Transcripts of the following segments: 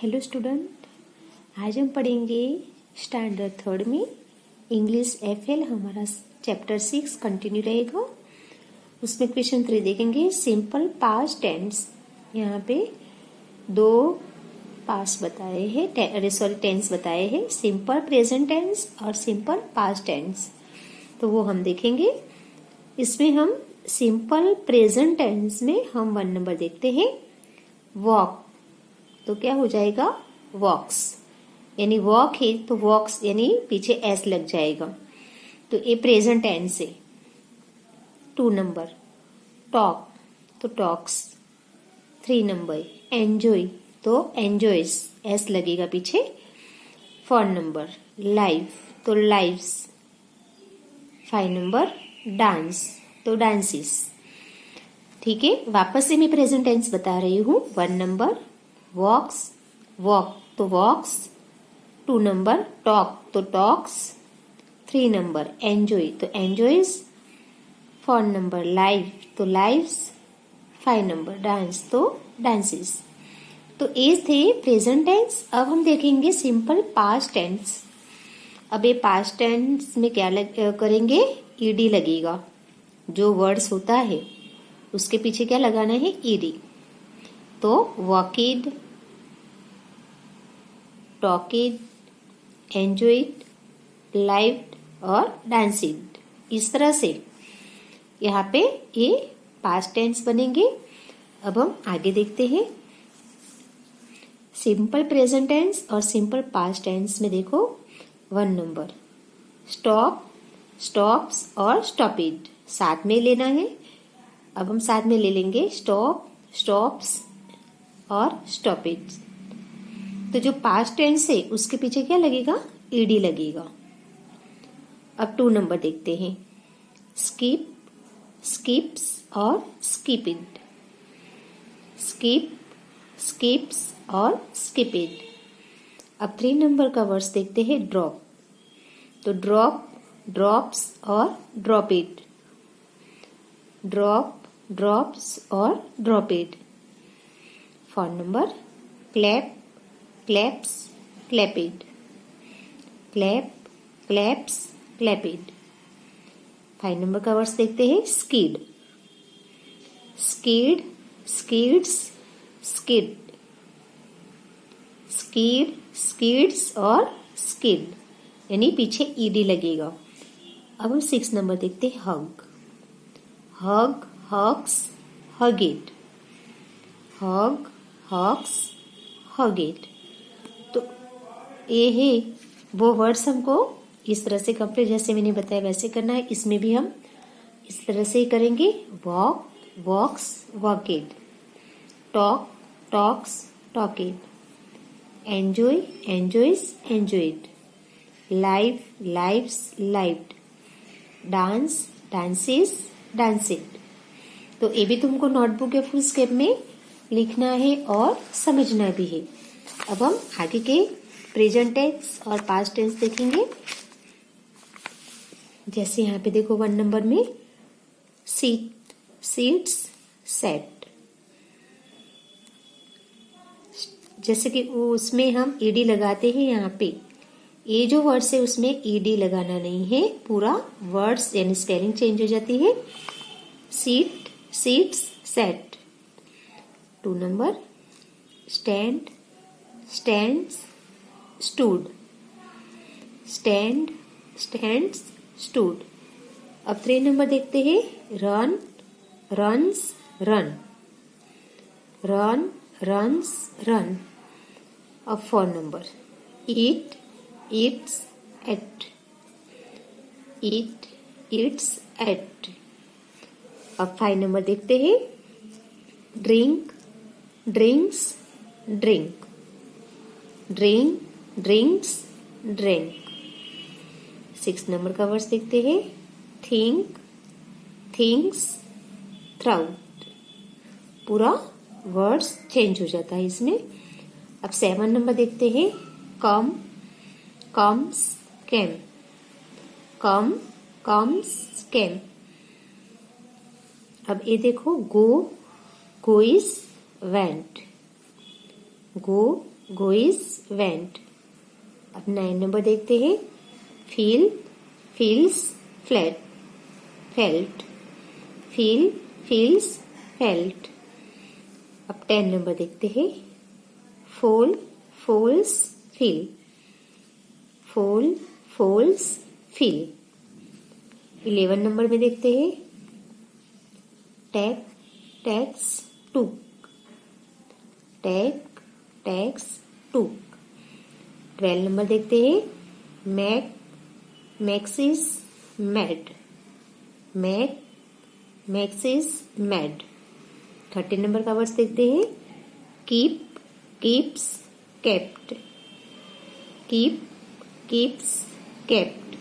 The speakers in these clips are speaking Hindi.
हेलो स्टूडेंट, आज हम पढ़ेंगे स्टैंडर्ड थर्ड में इंग्लिश एफएल। हमारा चैप्टर 6 कंटिन्यू रहेगा। उसमें क्वेश्चन 3 देखेंगे। सिंपल पास्ट टेंस, यहाँ पे दो पास्ट बताए हैं, टेंस बताए हैं, सिंपल प्रेजेंट टेंस और सिंपल पास्ट टेंस। तो वो हम देखेंगे। इसमें हम सिंपल प्रेजेंट टेंस में हम 1 नंबर देखते हैं, वॉक। तो क्या हो जाएगा? वॉक्स, यानी वॉक है तो वॉक्स यानी पीछे एस लग जाएगा। तो ये प्रेजेंट टेंस है। 2 नंबर टॉक, तो टॉक्स। 3 नंबर एंजॉय, तो एंजॉयस, एस लगेगा पीछे। 4 नंबर लाइफ, तो लाइव्स। 5 नंबर डांस, तो डांसिस। ठीक है, वापस से मैं प्रेजेंट टेंस बता रही हूँ। 1 नंबर वॉक्स, वॉक तो वॉक्स। 2 नंबर टॉक, तो टॉक्स। 3 नंबर एंजॉय, तो एंजॉयज। 4 नंबर लाइफ, तो लाइव्स। 5 नंबर डांस, तो डांसिस। तो ये थे प्रेजेंट टेंस। अब हम देखेंगे सिंपल पास्ट टेंस। अब ये पास्ट टेंस में क्या करेंगे? ईडी लगेगा। जो वर्ड्स होता है उसके पीछे क्या लगाना है? ईडी। तो वॉकिड, टॉकिड, एंजॉयड, लाइव्ड और डांसिड। इस तरह से यहाँ पे ये पास्ट टेंस बनेंगे। अब हम आगे देखते हैं। सिंपल प्रेजेंट टेंस और सिंपल पास्ट टेंस में देखो 1 नंबर स्टॉप, स्टॉप्स और स्टॉपिड साथ में लेना है। अब हम साथ में ले लेंगे स्टॉप, स्टॉप्स और स्टॉपिड। तो जो पास्ट टेंस है उसके पीछे क्या लगेगा? ईडी लगेगा। अब 2 नंबर देखते हैं, स्किप, स्किप्स और स्किपिड। स्किप, स्किप्स और स्किपिड। अब 3 नंबर का वर्ड्स देखते हैं, ड्रॉप, तो ड्रॉप, ड्रॉप्स और ड्रॉपिड। ड्रॉप, ड्रॉप्स और dropped. 4 number clap, claps, clapped. Clap, claps, clapped. 5 number का वर्ड्स देखते हैं, skid, skid, skids, skid. Skid, skids और स्किड, यानी पीछे ईडी लगेगा। अब हम 6 नंबर देखते हैं, हग, हग, हग्स, हगिट। हग, हग्स, हगिट। तो ये है वो वर्ड्स। हमको इस तरह से कंप्लीट, जैसे मैंने बताया वैसे करना है। इसमें भी हम इस तरह से ही करेंगे। Walk, walks, walked. Talk, talks, talked. Enjoy, enjoys, enjoyed. Live, lives, lived. Dance, dances, danced. तो ये भी तुमको नोटबुक या फुल स्केप में लिखना है और समझना भी है। अब हम आगे के प्रेजेंट टेंस और पास्ट टेंस देखेंगे। जैसे यहाँ पे देखो 1 नंबर में सीट, सीट्स, सेट। जैसे कि उसमें हम ईडी लगाते हैं। यहाँ पे ये जो वर्ड्स है उसमें ईडी लगाना नहीं है। पूरा वर्ड्स यानी स्पेलिंग चेंज हो जाती है। Seat, seats, set. 2 number stand, stands, stood. Stand, stands, stood. अब 3 नंबर देखते हैं, run, runs, run. Run, runs, run. अब 4 नंबर ईट, ईट्स, एट। ईट, ईट्स, एट। अब 5 नंबर देखते हैं, drink, drinks, drink. Drink, drinks, drink. 6 number का वर्ड्स देखते हैं, थिंक, थिंक्स, थ्राउट। पूरा वर्ड्स चेंज हो जाता है इसमें। अब 7 नंबर देखते हैं, कम, कम्स, केम। कम, कम्स, केम। अब ये देखो, go, goes, went. Go, goes went. अब 9 नंबर देखते हैं। Feel, feels, flat, felt, feel, feels, felt. अब 10 नंबर देखते हैं। Fall, falls, fell, fall, falls, fell. 11 number में देखते हैं। टैक, टैक्स, टूक, टैक, टैक्स, टूक। 12 नंबर देखते हैं। Make, makes, made, make, makes, made. 13 number का वर्ड्स देखते हैं। Keep, keeps, kept, keep, keeps, kept.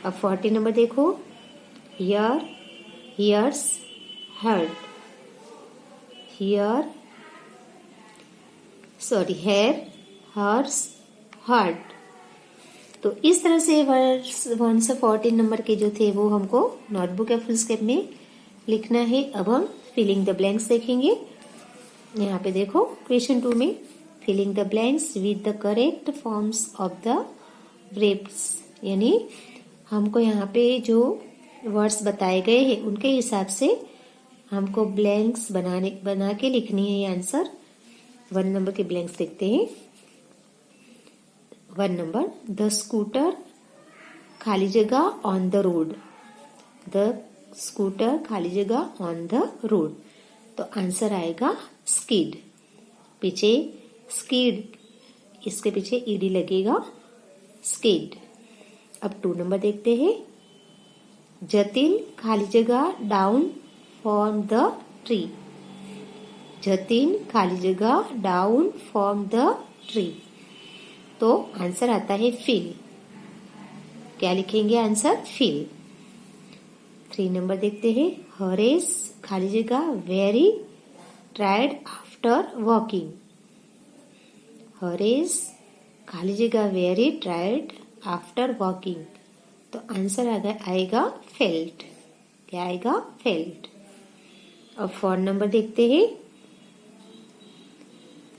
अब 40 नंबर देखो। Hear, hears, heard, hear, sorry hear, hears, heard. तो इस तरह से वर्ड्स 1 से 14 नंबर के जो थे वो हमको नोटबुक या फुल स्केप में लिखना है। अब हम फिलिंग द ब्लैंक्स देखेंगे। यहाँ पे देखो क्वेश्चन 2 में filling the blanks with the correct forms of the verbs, यानी हमको यहाँ पे जो वर्ड्स बताए गए हैं उनके हिसाब से हमको ब्लैंक्स बना के लिखनी है ये आंसर। 1 नंबर के ब्लैंक्स देखते हैं। 1 नंबर, द स्कूटर खाली जगह on the road, the scooter खाली जगह ऑन द रोड। तो आंसर आएगा स्किड। पीछे स्किड, इसके पीछे ईडी लगेगा, स्किड। अब 2 नंबर देखते हैं। जतिन खाली जगह down from the tree, Jatin खाली जगह डाउन फ्रॉम द ट्री। तो आंसर आता है फिल। क्या लिखेंगे आंसर? फिल। 3 नंबर देखते हैं। हरेस खाली जगह वेरी टायर्ड आफ्टर वॉकिंग, हरेस खाली जगह वेरी टायर्ड आफ्टर वॉकिंग। तो आंसर आएगा फेल्ट। क्या आएगा? फेल्ट। अब 4 नंबर देखते हैं।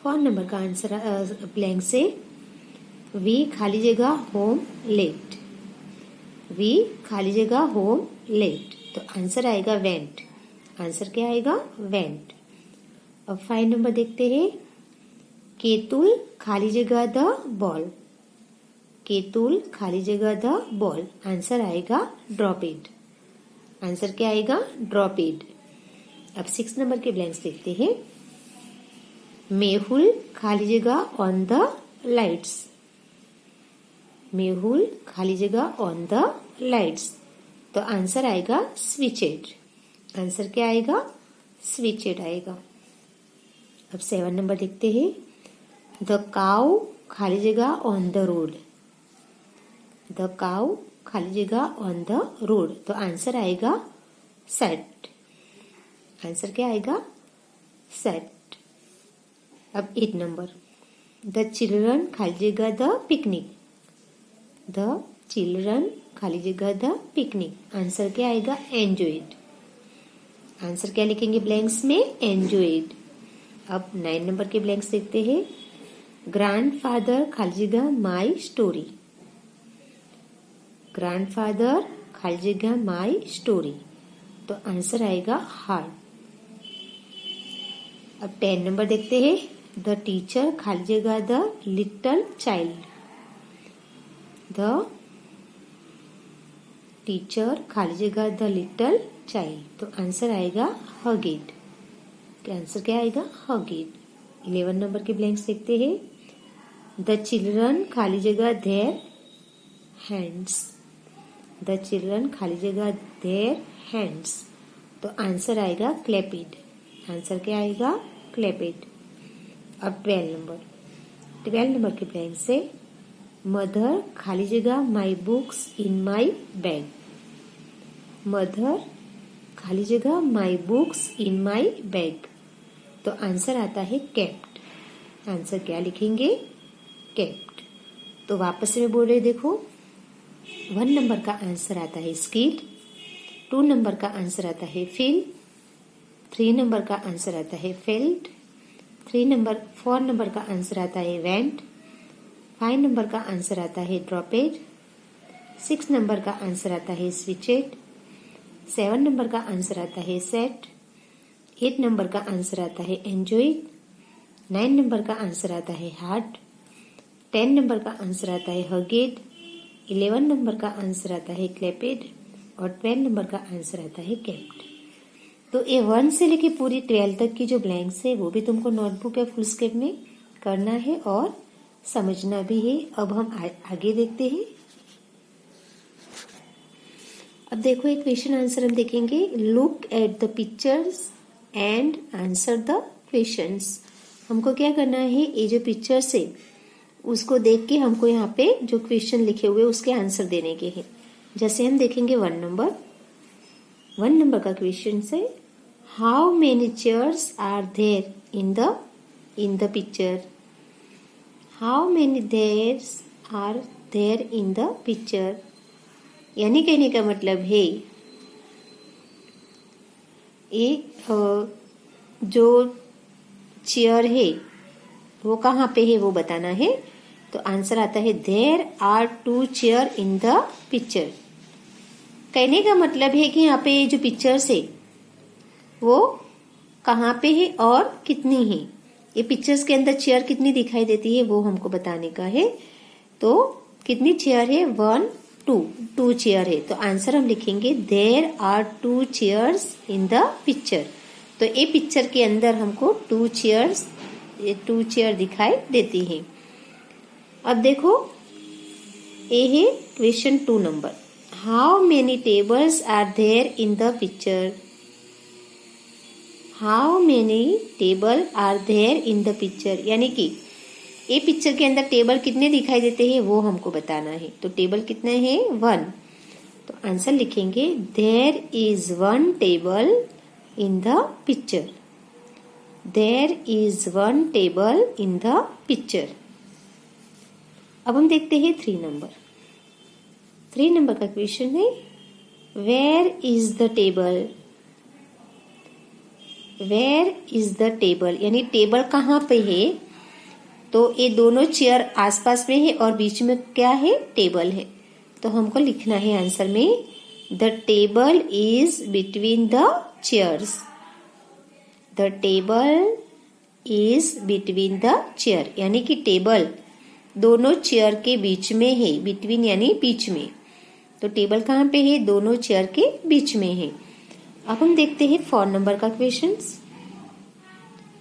4 नंबर का आंसर ब्लैंक से वी खाली जगह होम लेट, वी खाली जगह होम लेट। तो आंसर आएगा वेंट। आंसर क्या आएगा? वेंट। अब 5 नंबर देखते हैं। केतुल खाली जगह द बॉल, केतुल खाली जगह द बॉल। आंसर आएगा ड्रॉप इट। आंसर क्या आएगा? Drop it. अब 6 नंबर के ब्लैंक्स देखते हैं। मेहुल खाली जगह ऑन द लाइट्स, मेहुल खाली जगह ऑन द लाइट्स। तो आंसर आएगा स्विचेड। आंसर क्या आएगा? स्विचेड आएगा। अब 7 नंबर देखते हैं। द काउ खाली जगह on the road, the cow खाली जगह ऑन द रोड। तो आंसर आएगा सेट। आंसर क्या आएगा? सेट। अब 8 नंबर। द चिल्ड्रन खाली जगह द पिकनिक, द चिल्ड्रन खाली जगह द पिकनिक। आंसर क्या आएगा? एंजॉयड। आंसर क्या लिखेंगे ब्लैंक्स में? एंजॉयड। अब 9 नंबर के ब्लैंक्स देखते हैं। ग्रैंडफादर खाली जगह माई स्टोरी, ग्रैंडफादर खाली जगह माई स्टोरी। तो आंसर आएगा हार्ट। अब 10 नंबर देखते हैं। द टीचर खाली जगह the little child, the teacher खाली जगह द लिटिल चाइल्ड। तो आंसर आएगा हगिड। आंसर क्या आएगा? हगिड। 11 नंबर के ब्लैंक्स देखते हैं। द चिल्ड्रन खाली जगह देयर हैंड्स, द चिल्ड्रन खाली जगह देयर हैंड्स। तो आंसर आएगा क्लैपिड। आंसर क्या आएगा? क्लैपिड। अब 12 नंबर के ब्लैंक से मदर खाली जगह my books in my bag, mother खाली जगह my books in my bag. तो आंसर आता है केप्ट। आंसर क्या लिखेंगे? केप्ट। तो वापस से मैं बोल रही देखो। 1 नंबर का आंसर आता है स्किड, 2 नंबर का आंसर आता है फिल, 3 नंबर का आंसर आता है फेल्ट, 4 नंबर का आंसर आता है वेंट। 5 नंबर का आंसर आता है ड्रॉपेड। 6 नंबर का आंसर आता है स्विचेड। 7 नंबर का आंसर आता है सेट। 8 नंबर का आंसर आता है एंजॉयड। 9 नंबर का आंसर आता है हार्ट। 10 नंबर का आंसर आता है हगेड। 11 नंबर का आंसर आता है क्लेपेड और 12 नंबर का आंसर आता है केप्ट। तो ये 1 से लेके पूरी 12 तक की जो ब्लैंक्स है वो भी तुमको नोटबुक या फुलस्केप में करना है और समझना भी है। अब हम आगे देखते हैं। अब देखो एक क्वेश्चन आंसर हम देखेंगे। Look at the pictures and answer the questions. हमको क्या करना है, ये जो पिक्चर्स है उसको देख के हमको यहाँ पे जो क्वेश्चन लिखे हुए उसके आंसर देने के हैं। जैसे हम देखेंगे 1 नंबर का क्वेश्चन से how many chairs are there in the picture. How many chairs are there in the picture, यानी कहने का मतलब है ये जो चेयर है वो कहाँ पे है वो बताना है। तो आंसर आता है there are 2 chair in the picture. कहने का मतलब है कि यहाँ पे जो पिक्चर्स है वो कहाँ पे है और कितनी है। ये पिक्चर्स के अंदर चेयर कितनी दिखाई देती है वो हमको बताने का है। तो कितनी चेयर है, 1 2 चेयर है। तो आंसर हम लिखेंगे there are 2 chairs in the picture. तो ये पिक्चर के अंदर हमको 2 चेयर दिखाई देती है। अब देखो ये है question 2 number. How many tables are there in the picture. How many table are there in the picture, यानी कि ये पिक्चर के अंदर टेबल कितने दिखाई देते हैं वो हमको बताना है। तो टेबल कितने हैं, 1। तो आंसर लिखेंगे there is 1 table in the picture. There is 1 table in the picture. अब हम देखते हैं 3 नंबर। 3 नंबर का क्वेश्चन है where is the table. Where is the table, यानी टेबल कहाँ पे है। तो ये दोनों चेयर आसपास में है और बीच में क्या है, टेबल है। तो हमको लिखना है आंसर में the table is between the chairs. The table is between the chair, यानी कि टेबल दोनों चेयर के बीच में है। बिटवीन यानी बीच में। तो टेबल कहाँ पे है, दोनों चेयर के बीच में है। अब हम देखते हैं 4 नंबर का question.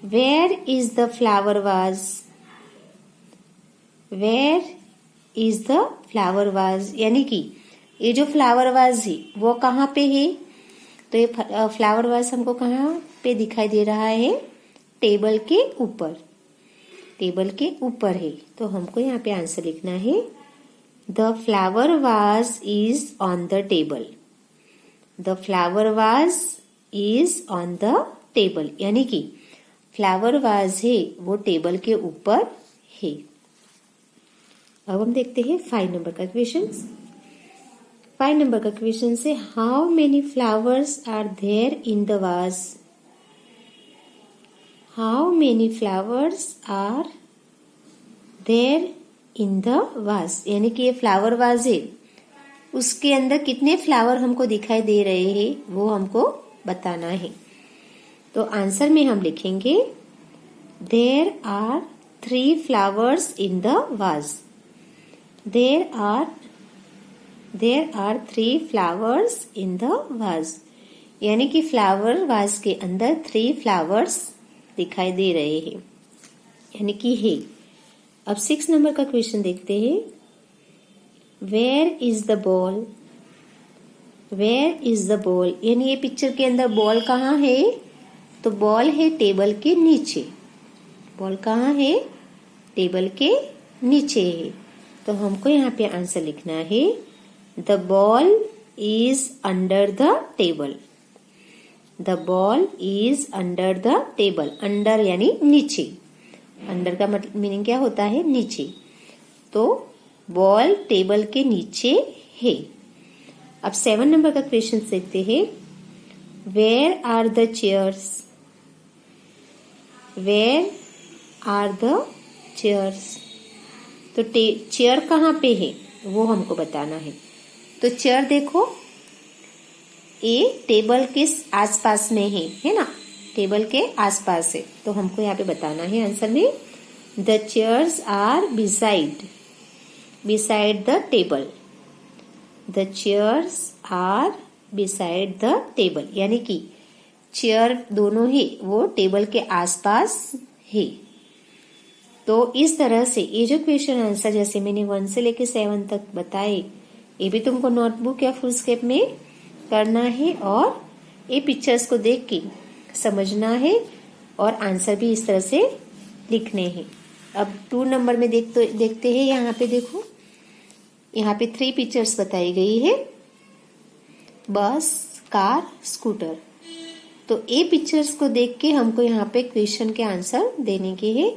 Where is the flower vase. Where is the flower vase, यानी कि ये जो फ्लावर वाज है वो कहाँ पे है। तो ये फ्लावर वाज हमको कहाँ पे दिखाई दे रहा है, टेबल के ऊपर। टेबल के ऊपर है। तो हमको यहाँ पे आंसर लिखना है the flower was is on the table. The flower was is on the table, यानी कि फ्लावर वाज है वो टेबल के ऊपर है। अब हम देखते हैं 5 नंबर का क्वेश्चन। 5 नंबर का क्वेश्चन से how many flowers are there in the vase. How many flowers are there in the vase, यानी कि ये फ्लावर वाज है उसके अंदर कितने फ्लावर हमको दिखाई दे रहे हैं वो हमको बताना है। तो आंसर में हम लिखेंगे there are 3 flowers in the vase. There are 3 flowers in the vase, यानी कि फ्लावर वाज के अंदर 3 फ्लावर्स दिखाई दे रहे हैं, यानी कि है। अब 6 नंबर का क्वेश्चन देखते हैं। Where is the ball. Where is the ball, यानी ये पिक्चर के अंदर बॉल कहाँ है। तो बॉल है टेबल के नीचे। बॉल कहाँ है, टेबल के नीचे है। तो हमको यहाँ पे आंसर लिखना है the ball is under the table. The ball is under the table. Under यानी नीचे। अंडर का मतलब मीनिंग क्या होता है, नीचे। तो बॉल टेबल के नीचे है। अब 7 नंबर का क्वेश्चन देखते हैं। Where are the chairs. Where are the chairs. तो चेयर कहाँ पे है वो हमको बताना है। तो चेयर देखो ये टेबल के आसपास में है ना, टेबल के आसपास है। तो हमको यहाँ पे बताना है आंसर में the chairs are beside the table. The chairs are beside the table, यानी कि चेयर दोनों ही वो टेबल के आसपास है। तो इस तरह से ये जो क्वेश्चन आंसर जैसे मैंने 1 से लेके 7 तक बताए, ये भी तुमको नोटबुक या फुलस्केप में करना है और ये पिक्चर्स को देख के समझना है और आंसर भी इस तरह से लिखने हैं। अब 2 नंबर में देखते हैं। यहाँ पे देखो, यहाँ पे 3 पिक्चर्स बताई गई है, बस, कार, स्कूटर। तो ये पिक्चर्स को देख के हमको यहाँ पे क्वेश्चन के आंसर देने के हैं।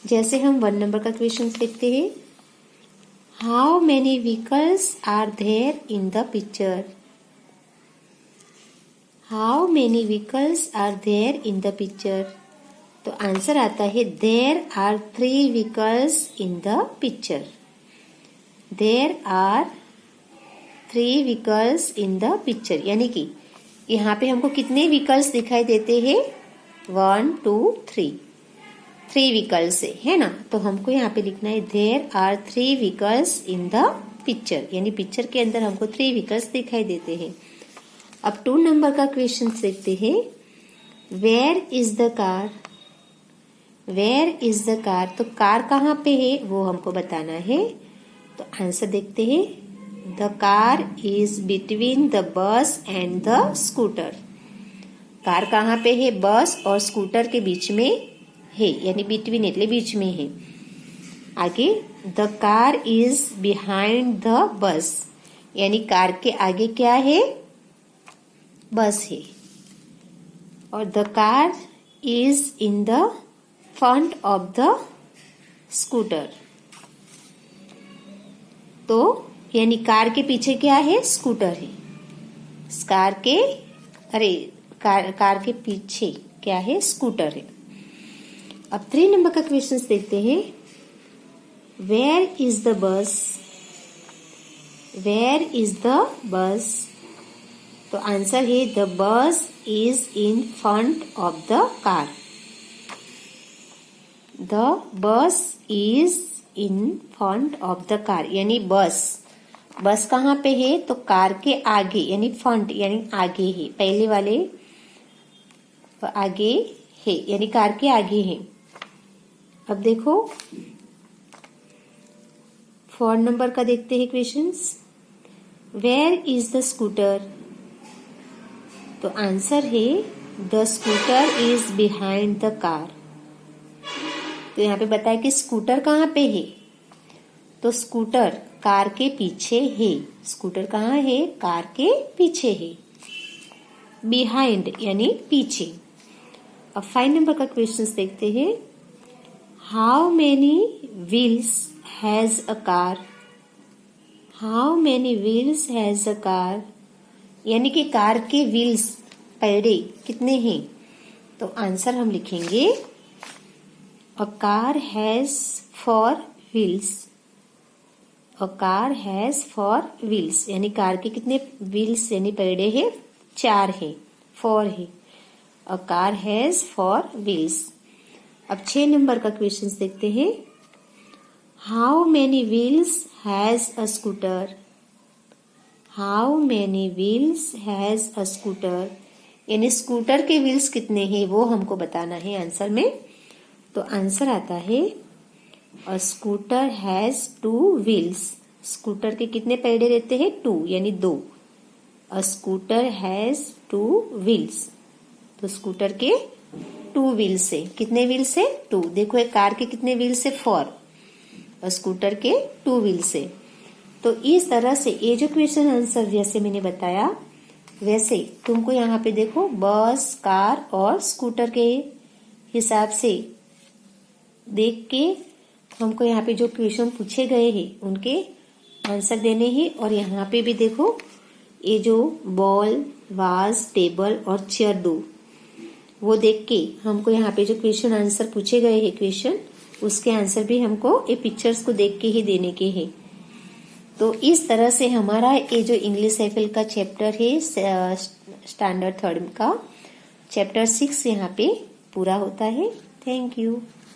जैसे हम 1 नंबर का क्वेश्चन लिखते हैं, how many vehicles are there in the picture. How many vehicles are there in the picture. तो आंसर आता है there are 3 vehicles in the picture. There are 3 vehicles in the picture, यानी कि यहाँ पे हमको कितने व्हीकल्स दिखाई देते हैं, 1 2 3 व्हीकल्स है ना। तो हमको यहाँ पे लिखना है there are 3 vehicles in the picture, यानी पिक्चर के अंदर हमको 3 व्हीकल्स दिखाई देते हैं। अब 2 नंबर का क्वेश्चन देखते हैं, where is the car. Where is the car, तो कार कहाँ पे है वो हमको बताना है। तो आंसर देखते हैं, the car is between the bus and the scooter. Car कहाँ पे है, बस और स्कूटर के बीच में है, यानी बिटवीन એટલે बीच में है। आगे the car is behind the bus, यानी कार के आगे क्या है, बस है। और the car is in the front of the scooter, तो यानी कार के पीछे क्या है, स्कूटर है। कार के पीछे क्या है, स्कूटर है। अब 3 नंबर का क्वेश्चन देखते हैं, where is the bus. Where is the bus, तो आंसर है the bus is in front of the car. The bus is in front of the car, यानी बस कहाँ पे है, तो कार के आगे, यानी फ्रंट यानी आगे है, पहले वाले आगे है, यानी कार के आगे है। अब देखो 4 नंबर का देखते हैं questions, where is the scooter. तो आंसर है the scooter is behind the car. तो यहाँ पे बताया कि स्कूटर कहाँ पे है, तो स्कूटर कार के पीछे है। स्कूटर कहाँ है, कार के पीछे है, बिहाइंड यानी पीछे। अब 5 नंबर का क्वेश्चन देखते हैं, how many wheels has a car. How many wheels has a car, यानी कि कार के व्हील्स पैडे कितने हैं। तो आंसर हम लिखेंगे a car has 4 wheels. A car has 4 wheels, यानी कार के कितने व्हील्स यानी पैडे हैं, 4 है, 4 है। A car has 4 wheels. अब 6 नंबर का क्वेश्चन देखते हैं, how many wheels has a scooter. How many wheels has a scooter, यानी स्कूटर के व्हील्स कितने हैं वो हमको बताना है आंसर में। तो आंसर आता है अ स्कूटर हैज 2 व्हील्स। स्कूटर के कितने पैडे रहते हैं, 2 यानी 2। अ स्कूटर हैज 2 व्हील्स, तो स्कूटर के 2 व्हील्स है। कितने व्हील्स है, 2। देखो एक कार के कितने व्हील्स है, 4। और स्कूटर के 2 व्हील्स है। तो इस तरह से ये जो क्वेश्चन आंसर जैसे मैंने बताया वैसे तुमको यहाँ पे देखो बस, कार और स्कूटर के हिसाब से देख के हमको यहाँ पे जो क्वेश्चन पूछे गए हैं उनके आंसर देने हैं। और यहाँ पे भी देखो ये जो बॉल, वाज, टेबल और चेयर 2 वो देख के हमको यहाँ पे जो क्वेश्चन आंसर पूछे गए हैं क्वेश्चन, उसके आंसर भी हमको ये पिक्चर्स को देख के ही देने के हैं। तो इस तरह से हमारा ये जो इंग्लिश एफएल का चैप्टर है स्टैंडर्ड 3 का चैप्टर 6 यहाँ पे पूरा होता है। Thank you.